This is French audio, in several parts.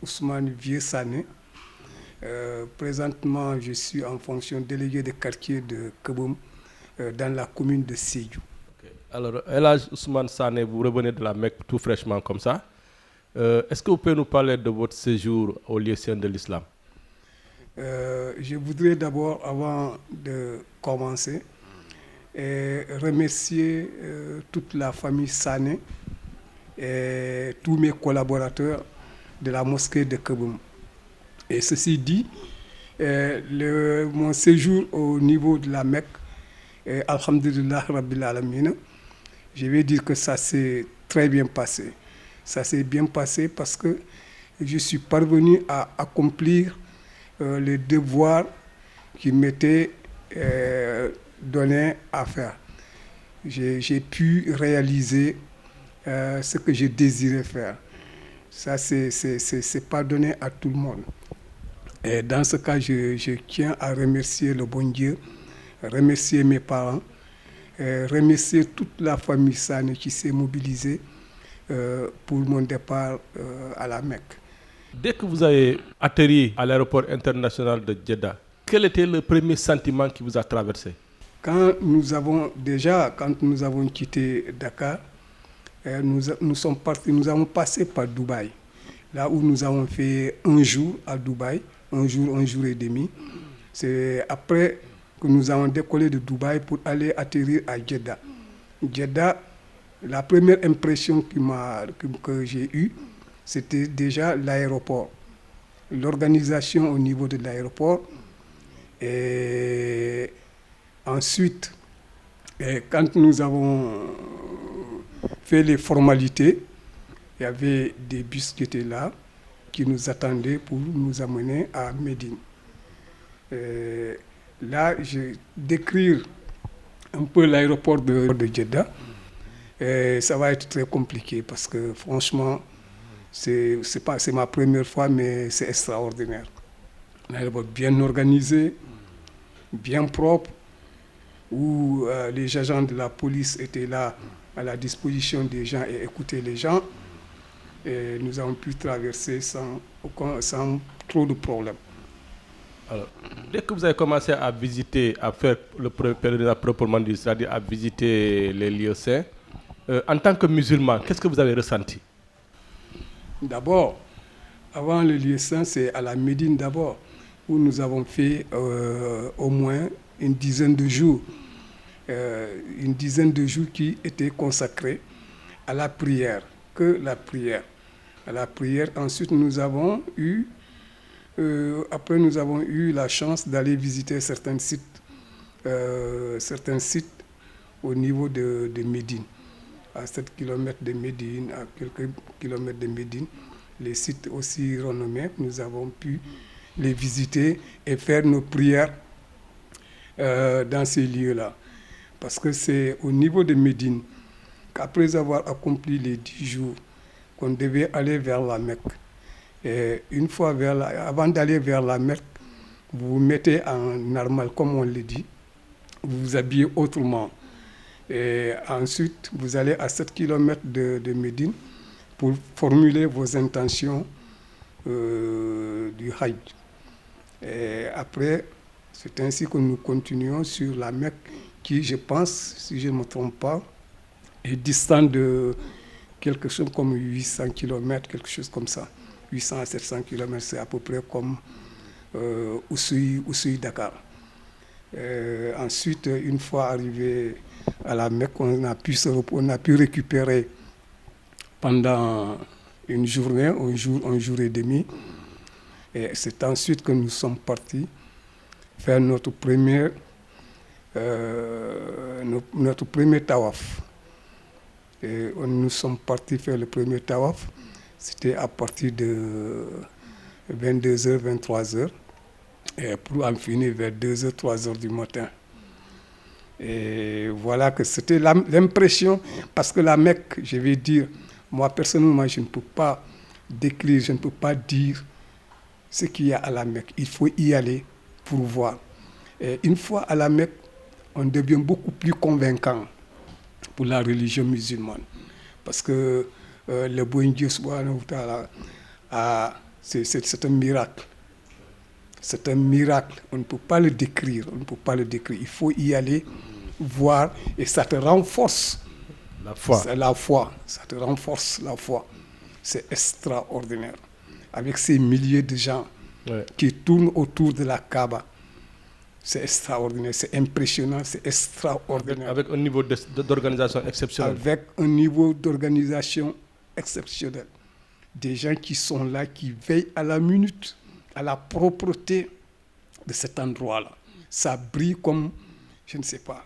Ousmane Vieux Sané. Présentement, je suis en fonction délégué de quartier de Keboum dans la commune de Sédhiou. Okay. Alors, Elhadj Ousmane Sané, vous revenez de la Mecque tout fraîchement comme ça. Est-ce que vous pouvez nous parler de votre séjour au lieu saint de l'islam? Je voudrais d'abord, avant de commencer, remercier toute la famille Sané et tous mes collaborateurs de la mosquée de Keboum. Et ceci dit, mon séjour au niveau de la Mecque, Alhamdulillah Rabbil Alamina, je vais dire que ça s'est très bien passé. Ça s'est bien passé parce que je suis parvenu à accomplir les devoirs qui m'étaient donnés à faire. J'ai pu réaliser ce que je désirais faire. Ça, c'est pas donné à tout le monde. Et dans ce cas, je tiens à remercier le bon Dieu, remercier mes parents, remercier toute la famille Sané qui s'est mobilisée pour mon départ à la Mecque. Dès que vous avez atterri à l'aéroport international de Jeddah, quel était le premier sentiment qui vous a traversé? Quand nous avons quitté Dakar, nous avons passé par Dubaï, là où nous avons fait un jour à Dubaï, un jour et demi. C'est après que nous avons décollé de Dubaï pour aller atterrir à Jeddah. Jeddah, la première impression que j'ai eue, c'était déjà l'aéroport, l'organisation au niveau de l'aéroport. Et ensuite, quand nous avons fait les formalités, il y avait des bus qui étaient là, qui nous attendaient pour nous amener à Médine. Là, je vais décrire un peu l'aéroport de Jeddah. Ça va être très compliqué parce que franchement, c'est ma première fois, mais c'est extraordinaire. Un aéroport bien organisé, bien propre, où les agents de la police étaient là à la disposition des gens et écoutaient les gens. Et nous avons pu traverser sans trop de problèmes. Alors, dès que vous avez commencé à visiter, à faire le pèlerinage proprement dit, c'est-à-dire à visiter les lieux saints, en tant que musulman, qu'est-ce que vous avez ressenti? D'abord, avant le lieu saint, c'est à la Médine d'abord, où nous avons fait au moins une dizaine de jours qui étaient consacrés à la prière, que la prière. À la prière. Ensuite, nous avons eu la chance d'aller visiter certains sites au niveau de Médine. À 7 km de Médine, à quelques kilomètres de Médine, les sites aussi renommés, nous avons pu les visiter et faire nos prières dans ces lieux-là. Parce que c'est au niveau de Médine qu'après avoir accompli les 10 jours, qu'on devait aller vers la Mecque. Et une fois avant d'aller vers la Mecque, vous vous mettez en normal, comme on le dit, vous vous habillez autrement. Et ensuite, vous allez à 7 km de Médine pour formuler vos intentions du Hajj. Et après, c'est ainsi que nous continuons sur la Mecque, qui, je pense, si je ne me trompe pas, est distante de quelque chose comme 800 km, quelque chose comme ça. 800 à 700 km, c'est à peu près comme Oussouye-Dakar. Ensuite, une fois arrivé à la Mecque, on a pu récupérer pendant une journée, un jour et demi. Et c'est ensuite que nous sommes partis faire notre premier tawaf. Et nous sommes partis faire le premier tawaf. C'était à partir de 22h, 23h. Et pour en finir vers 2h, 3h du matin. Et voilà que c'était l'impression, parce que la Mecque, je vais dire, moi personnellement, je ne peux pas décrire, je ne peux pas dire ce qu'il y a à la Mecque. Il faut y aller pour voir. Et une fois à la Mecque, on devient beaucoup plus convaincant pour la religion musulmane. Parce que le bon Dieu subhanahu wa ta'ala a C'est un miracle. C'est un miracle. On ne peut pas le décrire. On ne peut pas le décrire. Il faut y aller, voir, et ça te renforce. La foi. C'est la foi. Ça te renforce la foi. C'est extraordinaire. Avec ces milliers de gens qui tournent autour de la Kaaba. C'est extraordinaire, c'est impressionnant, c'est extraordinaire. Avec un niveau d'organisation exceptionnel. Avec un niveau d'organisation exceptionnel. Des gens qui sont là, qui veillent à la minute, à la propreté de cet endroit-là. Ça brille comme, je ne sais pas.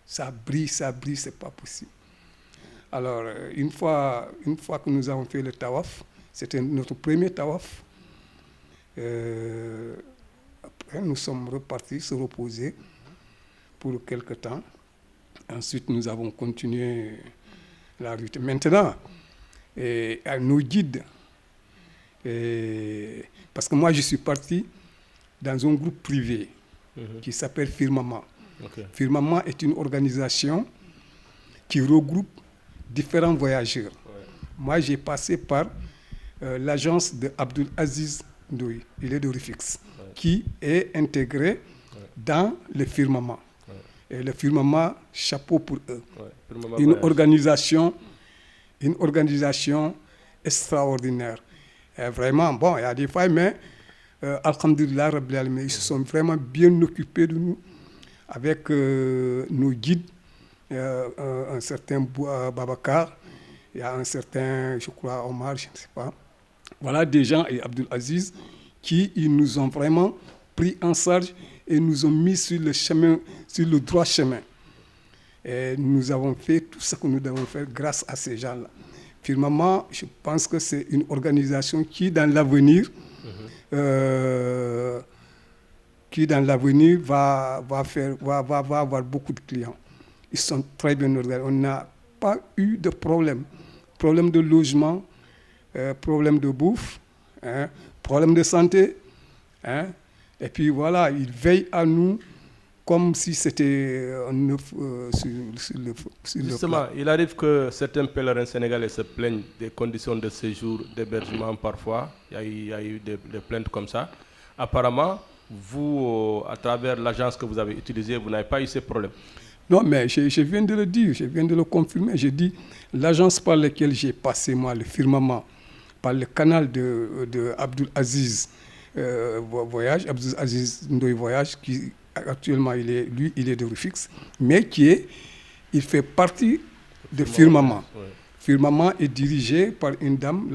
Ça brille, c'est pas possible. Alors, une fois que nous avons fait le tawaf, c'était notre premier tawaf. Après, nous sommes repartis se reposer pour quelque temps. Ensuite, nous avons continué la route. Maintenant, à nos guides, parce que moi, je suis parti dans un groupe privé qui s'appelle Firmament. Okay. Firmament est une organisation qui regroupe différents voyageurs. Ouais. Moi, j'ai passé par l'agence de Abdul Aziz Ndoye, il est de Rufisque, qui est intégré dans le Firmament. Ouais. Et le Firmament, chapeau pour eux. Ouais. Une organisation extraordinaire. Et vraiment, bon, il y a des fois, mais alhamdoulilah, ils se sont vraiment bien occupés de nous avec nos guides, un certain Babacar, il y a un certain, je crois, Omar, je ne sais pas. Voilà des gens, et Abdul Aziz, ils nous ont vraiment pris en charge et nous ont mis sur le chemin, sur le droit chemin. Et nous avons fait tout ce que nous devons faire grâce à ces gens-là. Finalement, je pense que c'est une organisation qui, dans l'avenir, va avoir beaucoup de clients. Ils sont très bien organisés. On n'a pas eu de problème. Problème de logement, problème de bouffe, problème de santé. Et puis voilà, ils veillent à nous comme si c'était un œuf sur le Justement, il arrive que certains pèlerins sénégalais se plaignent des conditions de séjour, d'hébergement parfois. Il y a eu des plaintes comme ça. Apparemment, vous, à travers l'agence que vous avez utilisée, vous n'avez pas eu ces problèmes. Non, mais je viens de le dire, je viens de le confirmer. J'ai dit, l'agence par laquelle j'ai passé, moi, le Firmament, par le canal de Abdul Aziz Voyage, Abdul Aziz Ndoye Voyage, qui actuellement, il est de Rufisque, mais il fait partie de Firmament. Ouais. Firmament est dirigé par une dame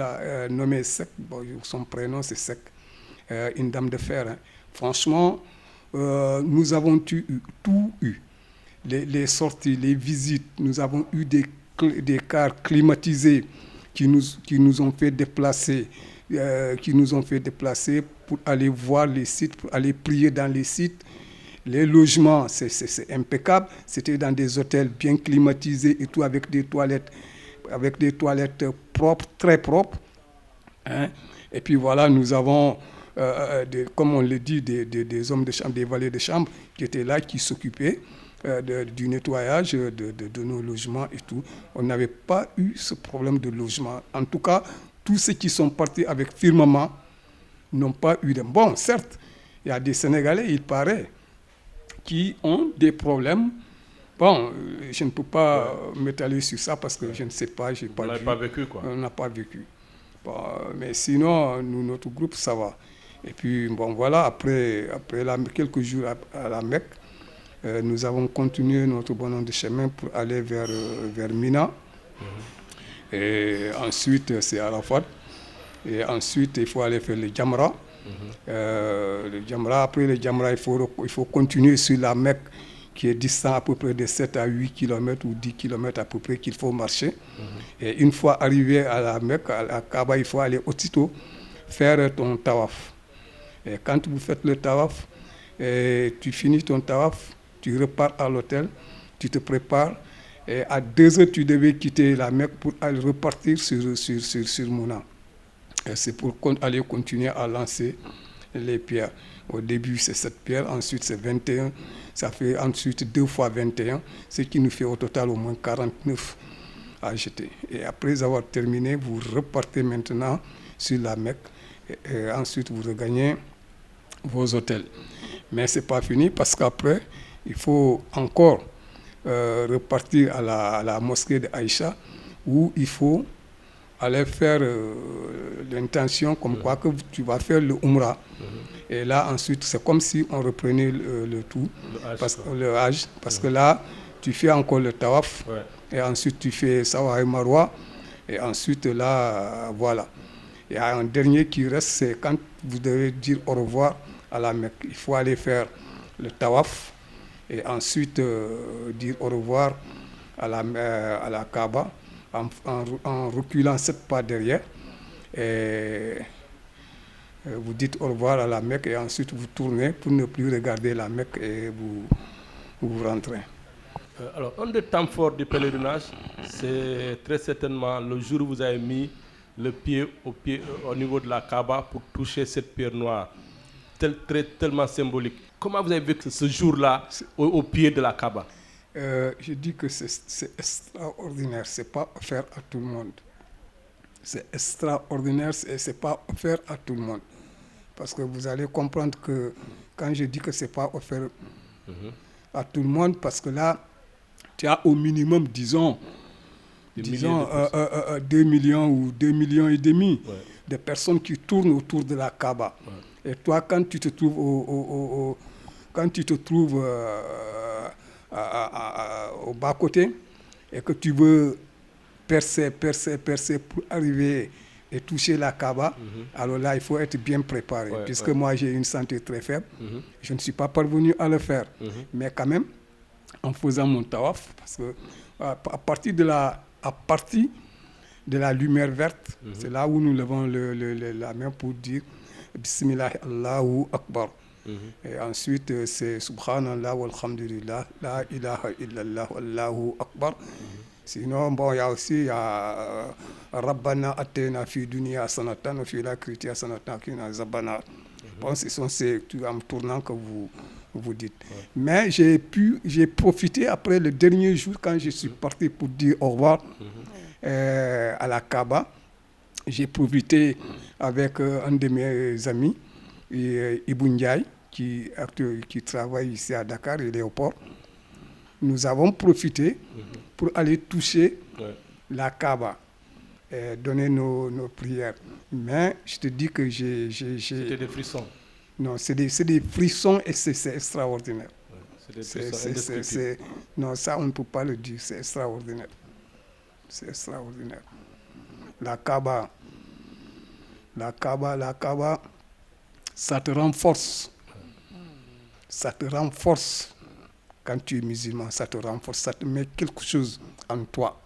nommée Sek, bon, son prénom c'est Sek, une dame de fer. Hein. Franchement, nous avons tout eu. Les sorties, les visites, nous avons eu des cars climatisés qui nous ont fait déplacer, pour aller voir les sites, pour aller prier dans les sites. Les logements, c'est impeccable. C'était dans des hôtels bien climatisés et tout, avec des toilettes propres, très propres. Hein? Et puis voilà, nous avons, comme on le dit, des hommes de chambre, des valets de chambre qui étaient là, qui s'occupaient du nettoyage de nos logements et tout. On n'avait pas eu ce problème de logement. En tout cas, tous ceux qui sont partis avec Firmament n'ont pas eu de... Bon, certes, il y a des Sénégalais, il paraît, qui ont des problèmes. Bon, je ne peux pas m'étaler sur ça parce que je ne sais pas, j'ai pas vu. On n'a pas vécu, quoi. On n'a pas vécu. Bon, mais sinon, notre groupe, ça va. Et puis, bon, voilà, après quelques jours à la Mecque, nous avons continué notre bonhomme de chemin pour aller vers Mina. Et ensuite, c'est Arafat. Et ensuite, il faut aller faire le Jamra. Le Jamra, après le Jamra, il faut continuer sur la Mecque, qui est distant à peu près de 7 à 8 km ou 10 km à peu près qu'il faut marcher. Et une fois arrivé à la Mecque, à Kaaba, il faut aller aussitôt faire ton tawaf. Et quand vous faites le tawaf, tu finis ton tawaf, tu repars à l'hôtel, tu te prépares. Et à 2 heures, tu devais quitter la Mecque pour aller repartir sur Mouna. C'est pour aller continuer à lancer les pierres. Au début, c'est 7 pierres, ensuite c'est 21. Ça fait ensuite 2 fois 21, ce qui nous fait au total au moins 49 à jeter. Et après avoir terminé, vous repartez maintenant sur la Mecque et ensuite vous regagnez vos hôtels. Mais ce n'est pas fini parce qu'après, il faut encore repartir à la mosquée de Aïcha où il faut aller faire l'intention comme quoi que tu vas faire le Umrah. Et là, ensuite, c'est comme si on reprenait le tout, le Hajj, parce que là, tu fais encore le Tawaf, et ensuite tu fais Sawa et Marwa, et ensuite là, voilà. Il y a un dernier qui reste, c'est quand vous devez dire au revoir à la Mecque. Il faut aller faire le Tawaf, et ensuite dire au revoir à la Kaaba, en reculant 7 pas derrière. Et vous dites au revoir à la Mecque et ensuite vous tournez pour ne plus regarder la Mecque et vous rentrez. Alors, un des temps forts du pèlerinage, c'est très certainement le jour où vous avez mis le pied au niveau de la Kaaba pour toucher cette pierre noire, tellement symbolique. Comment vous avez vécu ce jour-là au pied de la Kaaba? Je dis que c'est extraordinaire, c'est pas offert à tout le monde. C'est extraordinaire et c'est pas offert à tout le monde. Parce que vous allez comprendre que quand je dis que c'est pas offert à tout le monde, parce que là, tu as au minimum, disons 2 millions ou 2 millions et demi de personnes qui tournent autour de la Kaaba. Et toi, quand tu te trouves au bas-côté et que tu veux percer pour arriver et toucher la Kaaba, alors là, il faut être bien préparé. Puisque moi, j'ai une santé très faible, je ne suis pas parvenu à le faire. Mais quand même, en faisant mon tawaf, parce que à partir de la lumière verte, c'est là où nous levons la main pour dire Bismillah, Allahu Akbar. Et ensuite, c'est Subhanallah, walhamdulillah, la ilaha illallah, Allahu Akbar. Sinon, bon, il y a aussi Rabbana Atena fi dunya sanatan, fi l'akhirati sanatan, kina zabana. Bon, ce sont ces en tournant que vous dites. Mais j'ai profité après le dernier jour quand je suis parti pour dire au revoir à la Kaaba. J'ai profité avec un de mes amis, Ibou Ndiaye, qui travaille ici à Dakar, il est au port. Nous avons profité pour aller toucher la Kaaba et donner nos prières. Mais je te dis que C'était des frissons. Non, c'est des frissons et c'est extraordinaire. C'est des frissons non, ça, on ne peut pas le dire. C'est extraordinaire. C'est extraordinaire. La Kaaba, ça te renforce. Ça te renforce. Quand tu es musulman, ça te renforce. Ça te met quelque chose en toi.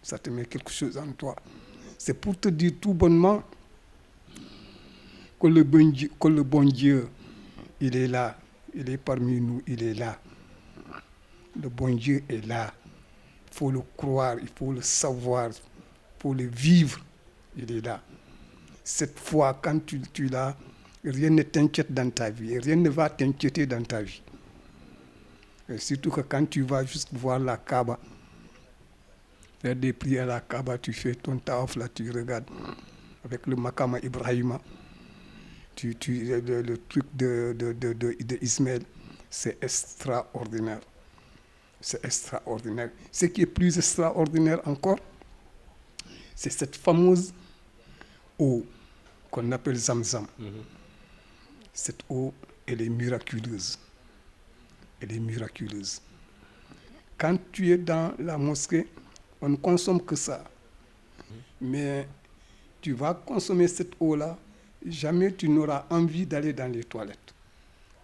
Ça te met quelque chose en toi. C'est pour te dire tout bonnement que le bon Dieu, il est là. Il est parmi nous, il est là. Le bon Dieu est là. Il faut le croire, il faut le savoir, il faut le vivre. Il est là. Cette fois, quand tu l'as, rien ne t'inquiète dans ta vie. Rien ne va t'inquiéter dans ta vie. Et surtout que quand tu vas juste voir la Kaaba, faire des prières à la Kaaba, tu fais ton tawaf là, tu regardes avec le Makama Ibrahima, le truc de Ismaël, c'est extraordinaire. C'est extraordinaire. Ce qui est plus extraordinaire encore, c'est cette fameuse eau qu'on appelle Zamzam. Cette eau, elle est miraculeuse. Elle est miraculeuse. Quand tu es dans la mosquée, on ne consomme que ça. Mais tu vas consommer cette eau-là, jamais tu n'auras envie d'aller dans les toilettes.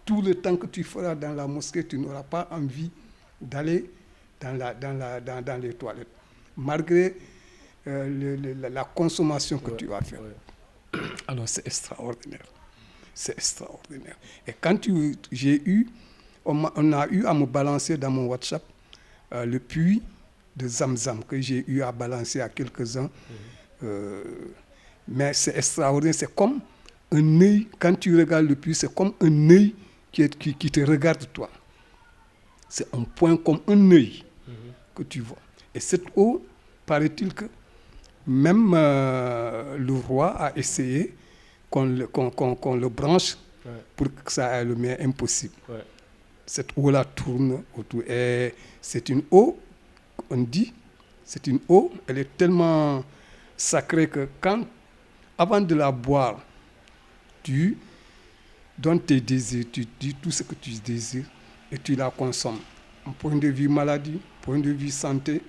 Tout le temps que tu feras dans la mosquée, tu n'auras pas envie d'aller dans les toilettes, malgré la consommation que tu vas faire. Alors c'est extraordinaire. C'est extraordinaire. Et quand on a eu à me balancer dans mon WhatsApp le puits de Zamzam que j'ai eu à balancer à quelques-uns. Mais c'est extraordinaire. C'est comme un œil, quand tu regardes le puits, c'est comme un œil qui te regarde toi. C'est un point comme un œil que tu vois. Et cette eau, paraît-il que même le roi a essayé qu'on le branche pour que ça aille le mieux impossible. Cette eau-là tourne autour. Et c'est une eau, on dit, c'est une eau, elle est tellement sacrée que avant de la boire, tu donnes tes désirs, tu dis tout ce que tu désires et tu la consommes. Un point de vue maladie, point de vue santé,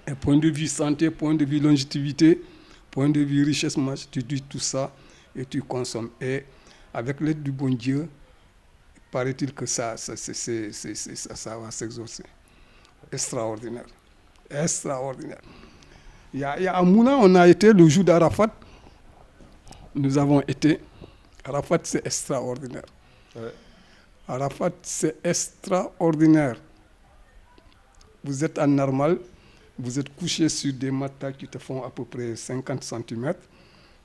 un point de vue santé, point de vue longévité, point de vue richesse, tu dis tout ça et tu consommes. Et avec l'aide du bon Dieu, paraît-il que ça va s'exaucer. Extraordinaire. Extraordinaire. Il y a à Mouna, on a été le jour d'Arafat. Nous avons été. Arafat, c'est extraordinaire. Arafat, c'est extraordinaire. Vous êtes en normal, vous êtes couché sur des matelas qui te font à peu près 50 cm,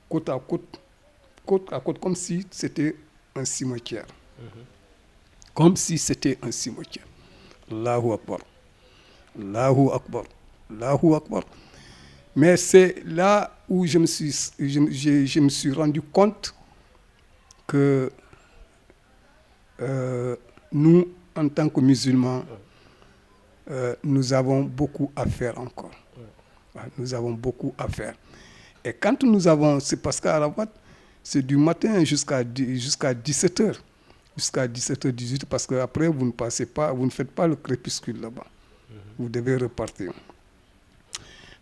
côte à côte, comme si c'était un cimetière. Comme si c'était un cimetière. Allahu Akbar. Allahu Akbar. Allahu Akbar. Mais c'est là où je me suis rendu compte que nous, en tant que musulmans, nous avons beaucoup à faire encore. Nous avons beaucoup à faire. Et quand c'est parce qu'à Arafat, c'est du matin jusqu'à 17h. Jusqu'à 17h, 18h, parce qu'après, vous ne faites pas le crépuscule là-bas. Vous devez repartir.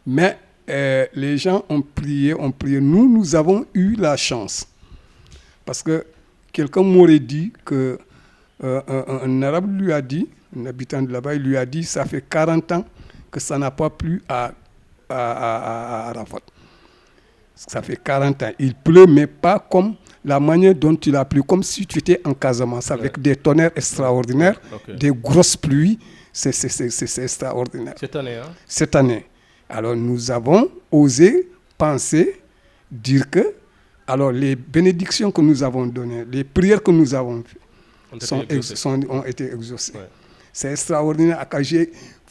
Mais les gens ont prié. Nous avons eu la chance. Parce que quelqu'un m'aurait dit que un arabe lui a dit, un habitant de là-bas, il lui a dit, ça fait 40 ans que ça n'a pas plu à Arafat. Ça fait 40 ans. Il pleut, mais pas comme la manière dont il a plu, comme si tu étais en Casamance, avec des tonnerres extraordinaires, des grosses pluies. C'est extraordinaire. Cette année. Alors, nous avons osé penser, dire que, alors, les bénédictions que nous avons données, les prières que nous avons faites, ont été exaucées. C'est extraordinaire.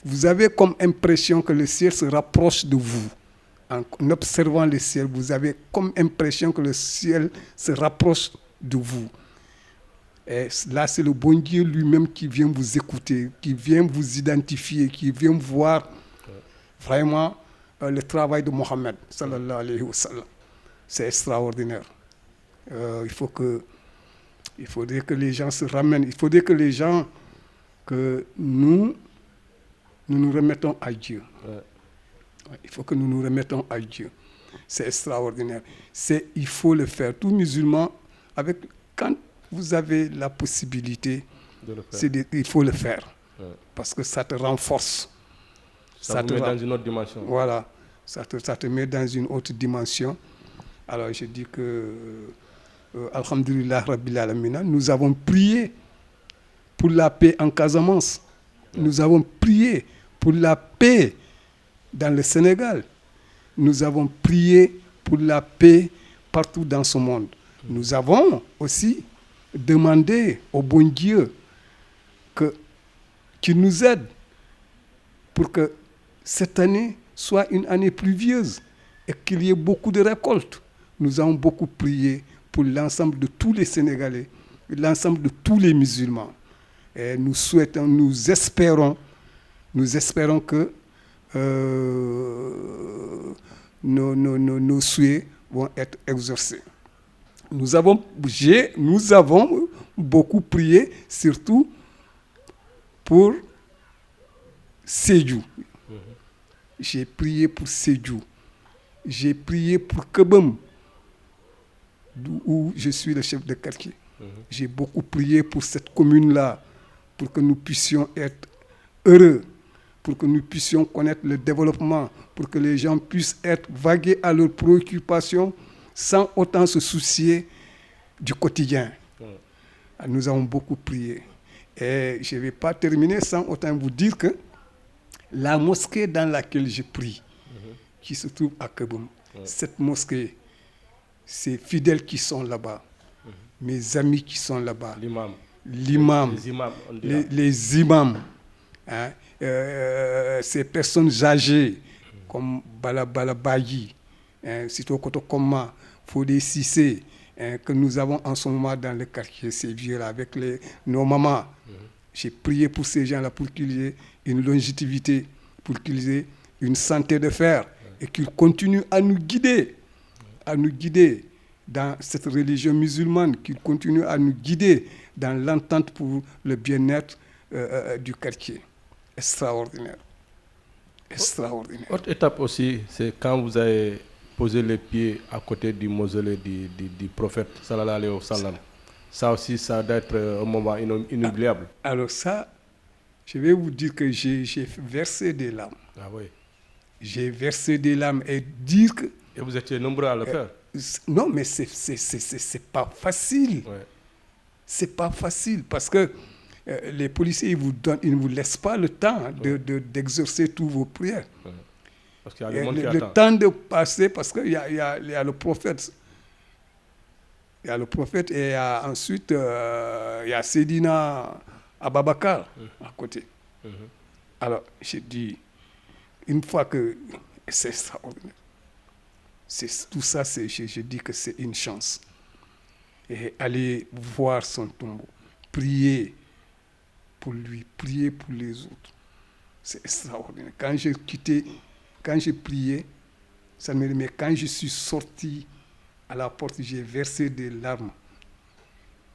Vous avez comme impression que le ciel se rapproche de vous. En observant le ciel, vous avez comme impression que le ciel se rapproche de vous. Et là, c'est le bon Dieu lui-même qui vient vous écouter, qui vient vous identifier, qui vient voir vraiment le travail de Mohammed, sallallahu alayhi wa sallam. C'est extraordinaire. Il faudrait que les gens se ramènent. Il faudrait que nous remettons à Dieu. Il faut que nous nous remettons à Dieu. C'est extraordinaire. Il faut le faire. Tout musulman, quand vous avez la possibilité, il faut le faire. Parce que ça te renforce. Ça te met dans une autre dimension. Voilà. Ça te met dans une autre dimension. Alors je dis que, Alhamdulillah Rabbil Alamina, nous avons prié pour la paix en Casamance. Nous avons prié pour la paix dans le Sénégal. Nous avons prié pour la paix partout dans ce monde. Nous avons aussi demandé au bon Dieu qu'il nous aide pour que cette année soit une année pluvieuse et qu'il y ait beaucoup de récoltes. Nous avons beaucoup prié pour l'ensemble de tous les Sénégalais, l'ensemble de tous les musulmans. Et nous espérons que nos souhaits vont être exaucés. Nous avons beaucoup prié, surtout pour Sédhiou. J'ai prié pour Sédhiou. J'ai prié pour Kebem, où je suis le chef de quartier. J'ai beaucoup prié pour cette commune-là, pour que nous puissions être heureux, pour que nous puissions connaître le développement, pour que les gens puissent être vagués à leurs préoccupations sans autant se soucier du quotidien. Nous avons beaucoup prié. Et je ne vais pas terminer sans autant vous dire que la mosquée dans laquelle je prie, qui se trouve à Kebem, cette mosquée, ces fidèles qui sont là-bas, mes amis qui sont là-bas, l'imam, les imams, hein, ces personnes âgées comme Bala Bayi, Sito Koto Koma, Fodé Sissé, que nous avons en ce moment dans le quartier, ces vieux-là, avec nos mamans. J'ai prié pour ces gens-là, pour qu'ils aient une longévité, pour qu'ils aient une santé de fer, et qu'ils continuent à nous guider dans cette religion musulmane, qu'ils continuent à nous guider dans l'entente pour le bien-être du quartier. Extraordinaire. Extraordinaire. Autre étape aussi, c'est quand vous avez posé les pieds à côté du mausolée du prophète, sallallahu alayhi wa sallam. Ça aussi, ça doit être un moment inoubliable. Alors ça, je vais vous dire que j'ai versé des larmes. Ah oui. J'ai versé des larmes et dire que... Et vous étiez nombreux à le faire. Non, mais c'est pas facile. Ouais. C'est pas facile parce que les policiers, ils ne vous laissent pas le temps d'exercer tous vos prières. Ouais. Parce qu'il y a le monde qui le attend. temps de passer, parce qu'il y a le prophète. Il y a le prophète et ensuite il y a Sédina Ababakar à côté. Alors, j'ai dit, une fois que c'est extraordinaire, tout ça, je dis que c'est une chance. Et aller voir son tombeau, prier pour lui, prier pour les autres, c'est extraordinaire. Quand j'ai prié, ça me mais quand je suis sorti à la porte, j'ai versé des larmes.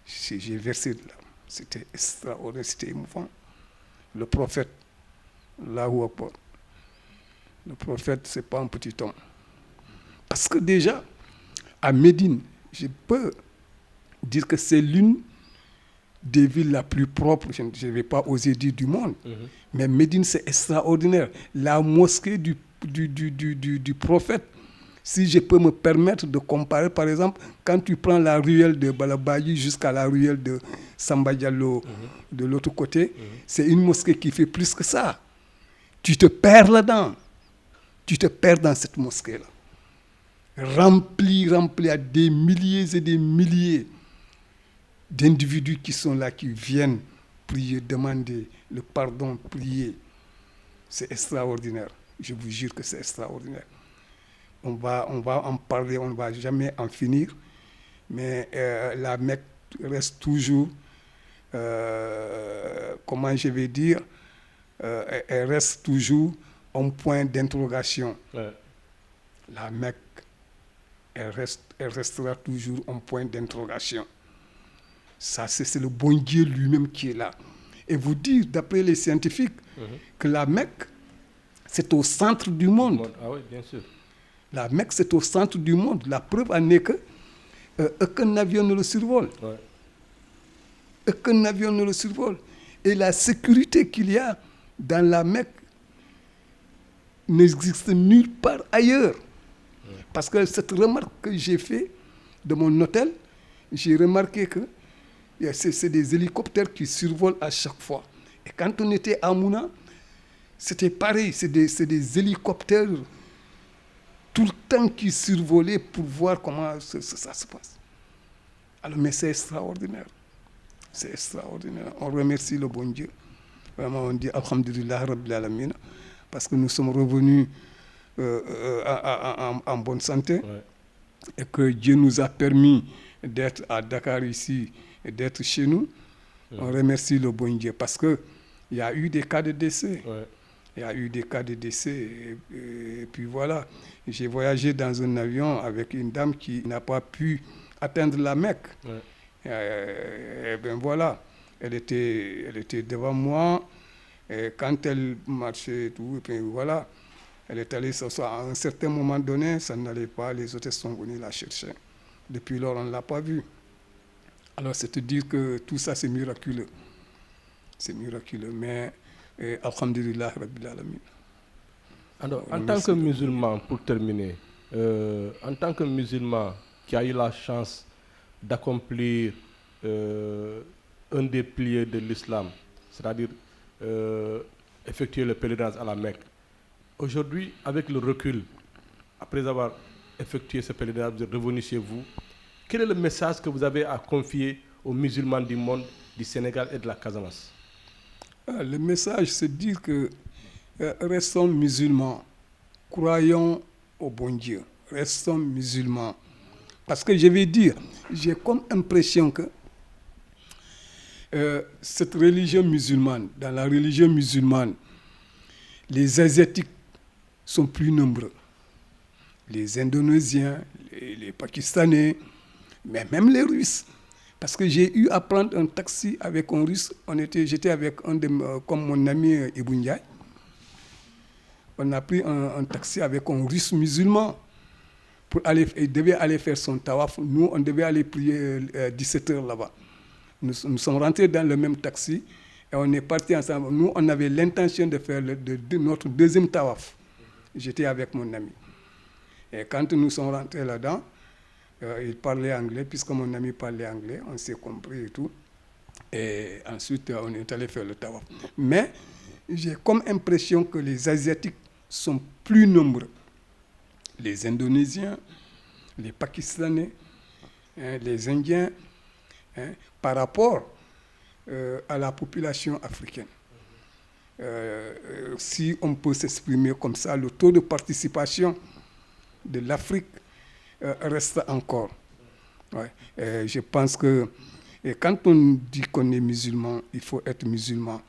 J'ai versé des larmes. C'était extraordinaire, c'était émouvant. Le prophète, Allahu Akbar. Le prophète, ce n'est pas un petit homme. Parce que déjà, à Médine, je peux dire que c'est l'une des villes la plus propres, je ne vais pas oser dire du monde, mais Médine, c'est extraordinaire. La mosquée du prophète, si je peux me permettre de comparer, par exemple, quand tu prends la ruelle de Balabayi jusqu'à la ruelle de Samba Diallo de l'autre côté, c'est une mosquée qui fait plus que ça. Tu te perds là-dedans. Tu te perds dans cette mosquée-là. Remplie à des milliers et des milliers d'individus qui sont là, qui viennent prier, demander le pardon, prier. C'est extraordinaire. Je vous jure que c'est extraordinaire. On va en parler, on ne va jamais en finir, mais la Mecque reste toujours, comment je vais dire, elle reste toujours un point d'interrogation. Ouais. La Mecque, elle restera toujours un point d'interrogation. Ça, c'est le bon Dieu lui-même qui est là. Et vous dire, d'après les scientifiques, que la Mecque, c'est au centre du monde. Ah oui, bien sûr. La Mecque, c'est au centre du monde. La preuve en est que aucun avion ne le survole. Ouais. Aucun avion ne le survole. Et la sécurité qu'il y a dans la Mecque n'existe nulle part ailleurs. Ouais. Parce que cette remarque que j'ai faite de mon hôtel, j'ai remarqué que c'est des hélicoptères qui survolent à chaque fois. Et quand on était à Mouna, c'était pareil, c'est des hélicoptères tout le temps qui survolaient pour voir comment ça se passe. Alors, mais c'est extraordinaire. C'est extraordinaire. On remercie le bon Dieu. Vraiment, on dit Alhamdulillah Rabbil Alamin, parce que nous sommes revenus en bonne santé. Ouais. Et que Dieu nous a permis d'être à Dakar ici et d'être chez nous. Ouais. On remercie le bon Dieu parce qu'il y a eu des cas de décès. Ouais. Il y a eu des cas de décès. Et puis voilà, j'ai voyagé dans un avion avec une dame qui n'a pas pu atteindre la Mecque. Ouais. Et bien voilà, elle était devant moi. Et quand elle marchait et tout, et puis voilà, elle est allée s'asseoir. À un certain moment donné, ça n'allait pas. Les autres sont venus la chercher. Depuis lors, on ne l'a pas vue. Alors, c'est te dire que tout ça, c'est miraculeux. C'est miraculeux. Mais, alhamdulillah, Rabbil Alamin. Alors, en tant que musulman, pour terminer, en tant que musulman qui a eu la chance d'accomplir un des piliers de l'islam, c'est-à-dire effectuer le pèlerinage à la Mecque, aujourd'hui, avec le recul, après avoir effectué ce pèlerinage, vous êtes revenu chez vous, quel est le message que vous avez à confier aux musulmans du monde, du Sénégal et de la Casamance? Le message, c'est de dire que restons musulmans, croyons au bon Dieu, restons musulmans, Parce que je vais dire, j'ai comme impression que cette religion musulmane, dans la religion musulmane, les Asiatiques sont plus nombreux. Les Indonésiens, les Pakistanais, mais même les Russes. Parce que j'ai eu à prendre un taxi avec un Russe. J'étais avec comme mon ami Ibou Ndiaye. On a pris un taxi avec un Russe musulman. Il devait aller faire son tawaf. Nous, on devait aller prier 17h là-bas. Nous sommes rentrés dans le même taxi et on est partis ensemble. Nous, on avait l'intention de faire notre deuxième tawaf. J'étais avec mon ami. Et quand nous sommes rentrés là-dedans, il parlait anglais, puisque mon ami parlait anglais, on s'est compris et tout. Et ensuite, on est allé faire le tawaf. Mais j'ai comme impression que les Asiatiques sont plus nombreux. Les Indonésiens, les Pakistanais, les Indiens, par rapport à la population africaine. Si on peut s'exprimer comme ça, le taux de participation de l'Afrique reste encore. Ouais. Je pense que quand on dit qu'on est musulman, il faut être musulman.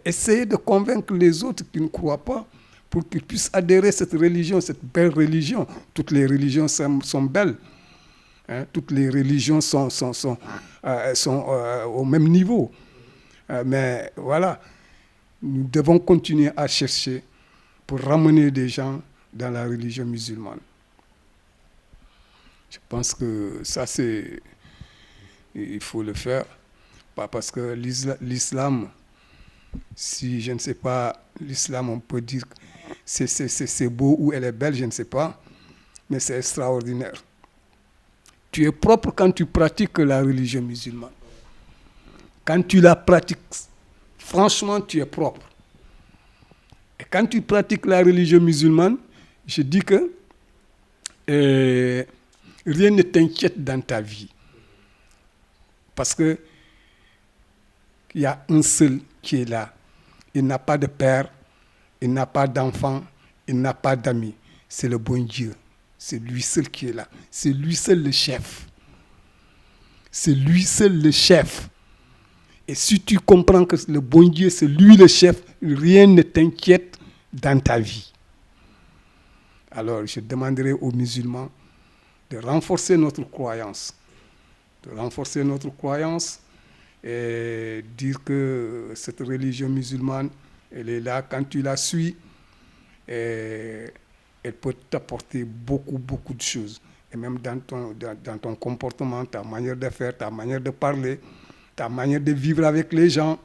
Essayer de convaincre les autres qui ne croient pas pour qu'ils puissent adhérer à cette religion, cette belle religion. Toutes les religions sont belles. Toutes les religions sont au même niveau. Mais voilà, nous devons continuer à chercher pour ramener des gens dans la religion musulmane. Je pense que ça, il faut le faire. Pas parce que l'islam, si je ne sais pas, l'islam, on peut dire que c'est beau ou elle est belle, je ne sais pas, mais c'est extraordinaire. Tu es propre quand tu pratiques la religion musulmane. Quand tu la pratiques, franchement, tu es propre. Et quand tu pratiques la religion musulmane, je dis que rien ne t'inquiète dans ta vie. Parce que il y a un seul qui est là. Il n'a pas de père, il n'a pas d'enfant, il n'a pas d'amis. C'est le bon Dieu. C'est lui seul qui est là. C'est lui seul le chef. C'est lui seul le chef. Et si tu comprends que le bon Dieu, c'est lui le chef, rien ne t'inquiète dans ta vie. Alors, je demanderai aux musulmans de renforcer notre croyance. De renforcer notre croyance et dire que cette religion musulmane, elle est là. Quand tu la suis, elle peut t'apporter beaucoup, beaucoup de choses. Et même dans ton comportement, ta manière de faire, ta manière de parler, ta manière de vivre avec les gens,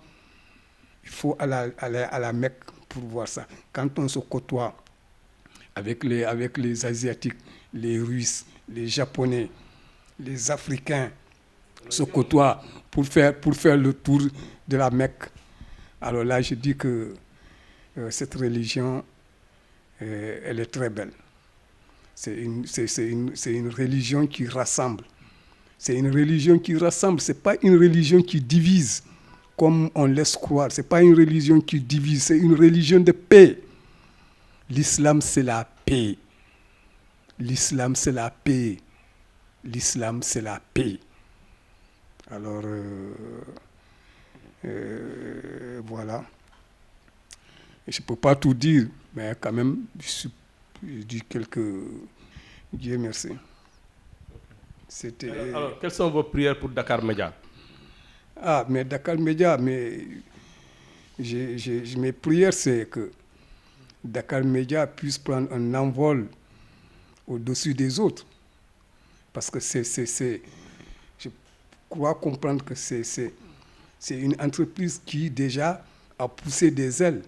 il faut aller à la Mecque pour voir ça. Quand on se côtoie avec les Asiatiques, les Russes, les Japonais, les Africains, se côtoient pour faire le tour de la Mecque. Alors là, je dis que cette religion, elle est très belle. C'est une religion qui rassemble. C'est une religion qui rassemble. Ce n'est pas une religion qui divise, comme on laisse croire. Ce n'est pas une religion qui divise. C'est une religion de paix. L'islam, c'est la paix. L'islam, c'est la paix. L'islam, c'est la paix. Alors, voilà. Je ne peux pas tout dire, mais quand même, je dis quelques... Dieu merci. Alors, quelles sont vos prières pour Dakar Média? Ah, mais Dakar Média, mes prières, c'est que Dakar Média puisse prendre un envol au-dessus des autres. Parce que je crois comprendre que c'est une entreprise qui déjà a poussé des ailes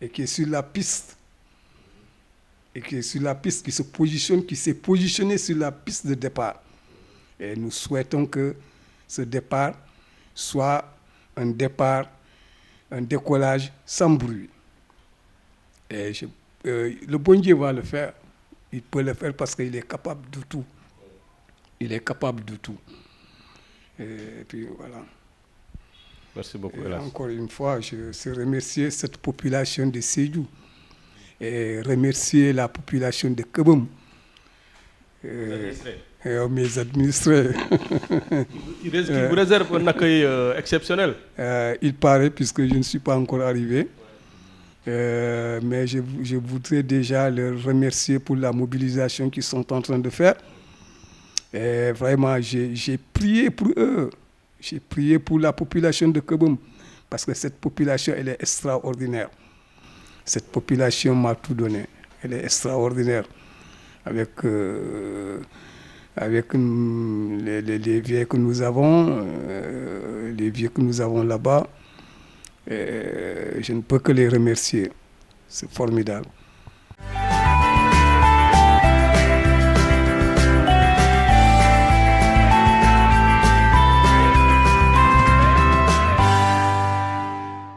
et qui est sur la piste. Et qui est sur la piste, qui s'est positionné sur la piste de départ. Et nous souhaitons que ce départ soit un décollage sans bruit. Et le bon Dieu va le faire. Il peut le faire parce qu'il est capable de tout. Il est capable de tout. Et puis voilà. Merci beaucoup. Encore une fois, je remercie cette population de Sédhiou et remercier la population de Kebum. mes administrés. Qui vous réserve un accueil exceptionnel. Il paraît, puisque je ne suis pas encore arrivé. Mais je voudrais déjà les remercier pour la mobilisation qu'ils sont en train de faire. Et vraiment, j'ai prié pour eux. J'ai prié pour la population de Keboum, parce que cette population, elle est extraordinaire. Cette population m'a tout donné. Elle est extraordinaire. Avec les vieux que nous avons, là-bas, je ne peux que les remercier. C'est formidable.